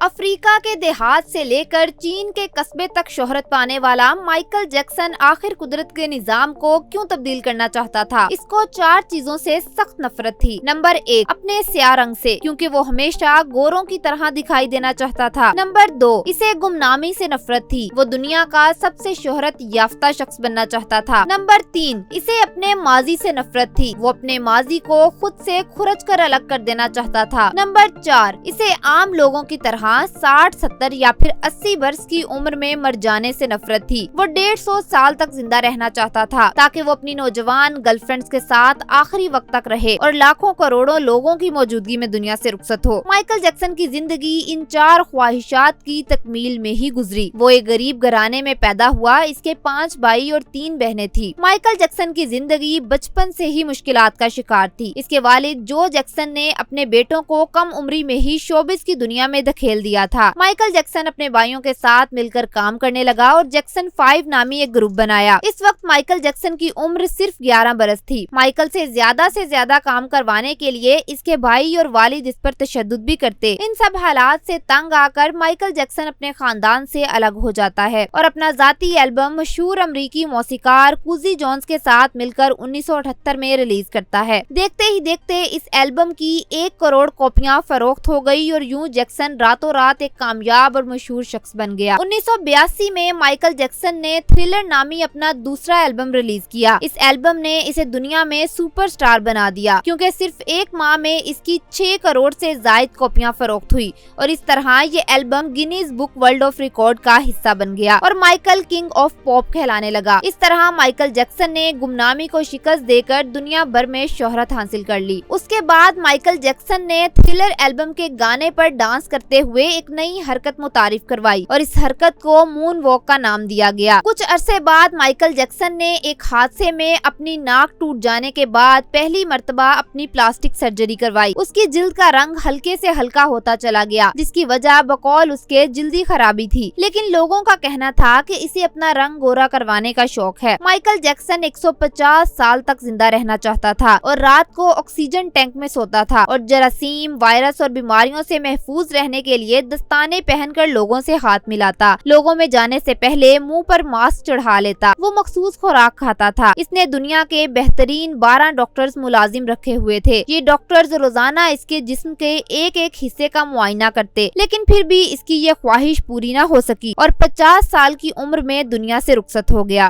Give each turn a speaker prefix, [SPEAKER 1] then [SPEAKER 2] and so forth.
[SPEAKER 1] افریقہ کے دیہات سے لے کر چین کے قصبے تک شہرت پانے والا مائیکل جیکسن آخر قدرت کے نظام کو کیوں تبدیل کرنا چاہتا تھا؟ اس کو 4 چیزوں سے سخت نفرت تھی۔ نمبر 1، اپنے سیاہ رنگ سے، کیونکہ وہ ہمیشہ گوروں کی طرح دکھائی دینا چاہتا تھا۔ نمبر 2، اسے گمنامی سے نفرت تھی، وہ دنیا کا سب سے شہرت یافتہ شخص بننا چاہتا تھا۔ نمبر 3، اسے اپنے ماضی سے نفرت تھی، وہ اپنے ماضی کو خود سے کھرچ کر الگ کر دینا چاہتا تھا۔ نمبر 4، اسے عام لوگوں کی طرح 60، 70 یا پھر 80 برس کی عمر میں مر جانے سے نفرت تھی۔ وہ 150 سال تک زندہ رہنا چاہتا تھا تاکہ وہ اپنی نوجوان گرل فرینڈز کے ساتھ آخری وقت تک رہے اور لاکھوں کروڑوں لوگوں کی موجودگی میں دنیا سے رخصت ہو۔ مائیکل جیکسن کی زندگی ان 4 خواہشات کی تکمیل میں ہی گزری۔ وہ ایک غریب گھرانے میں پیدا ہوا، اس کے 5 بھائی اور 3 بہنیں تھیں۔ مائیکل جیکسن کی زندگی بچپن سے ہی مشکلات کا شکار تھی۔ اس کے والد جو جیکسن نے اپنے بیٹوں کو کم عمری میں ہی شوبز کی دنیا میں دھکیل دیا تھا۔ مائیکل جیکسن اپنے بھائیوں کے ساتھ مل کر کام کرنے لگا اور جیکسن 5 نامی ایک گروپ بنایا۔ اس وقت مائیکل جیکسن کی عمر صرف 11 برس تھی۔ مائیکل سے زیادہ کام کروانے کے لیے اس کے بھائی اور والد اس پر تشدد بھی کرتے۔ ان سب حالات سے تنگ آ کر مائیکل جیکسن اپنے خاندان سے الگ ہو جاتا ہے اور اپنا ذاتی البم مشہور امریکی موسیقار کوزی جونز کے ساتھ مل کر 1978 میں ریلیز کرتا ہے۔ دیکھتے ہی دیکھتے اس البم کی 1 کروڑ کاپیاں فروخت ہو گئی اور یوں جیکسن راتوں رات ایک کامیاب اور مشہور شخص بن گیا۔ 1982 میں مائیکل جیکسن نے تھرلر نامی اپنا دوسرا البم ریلیز کیا۔ اس البم نے اسے دنیا میں سپر سٹار بنا دیا کیونکہ صرف 1 ماہ میں اس کی 6 کروڑ سے زائد کاپیاں فروخت ہوئی اور اس طرح یہ album Guinness book world of record کا حصہ بن گیا اور مائیکل کنگ آف پاپ کہلانے لگا۔ اس طرح مائیکل جیکسن نے گمنامی کو شکست دے کر دنیا بھر میں شہرت حاصل کر لی۔ اس کے بعد مائیکل جیکسن نے تھرلر البم کے گانے پر ڈانس کرتے ہوئے ایک نئی حرکت متعارف کروائی اور اس حرکت کو مون واک کا نام دیا گیا۔ کچھ عرصے بعد مائیکل جیکسن نے ایک حادثے میں اپنی ناک ٹوٹ جانے کے بعد پہلی مرتبہ اپنی پلاسٹک سرجری کروائی۔ اس کی جلد کا رنگ ہلکے سے ہلکا ہوتا چلا گیا جس کی وجہ بقول اس کے جلدی خرابی تھی، لیکن لوگوں کا کہنا تھا کہ اسے اپنا رنگ گورا کروانے کا شوق ہے۔ مائیکل جیکسن 150 سال تک زندہ رہنا چاہتا تھا اور رات کو آکسیجن ٹینک میں سوتا تھا اور جراثیم، وائرس اور بیماریوں سے محفوظ رہنے کے لیے دستانے پہن کر لوگوں سے ہاتھ ملاتا، لوگوں میں جانے سے پہلے منہ پر ماسک چڑھا لیتا، وہ مخصوص خوراک کھاتا تھا۔ اس نے دنیا کے بہترین 12 ڈاکٹرز ملازم رکھے ہوئے تھے۔ یہ ڈاکٹرز روزانہ اس کے جسم کے ایک حصے کا معائنہ کرتے، لیکن پھر بھی اس کی یہ خواہش پوری نہ ہو سکی اور 50 سال کی عمر میں دنیا سے رخصت ہو گیا۔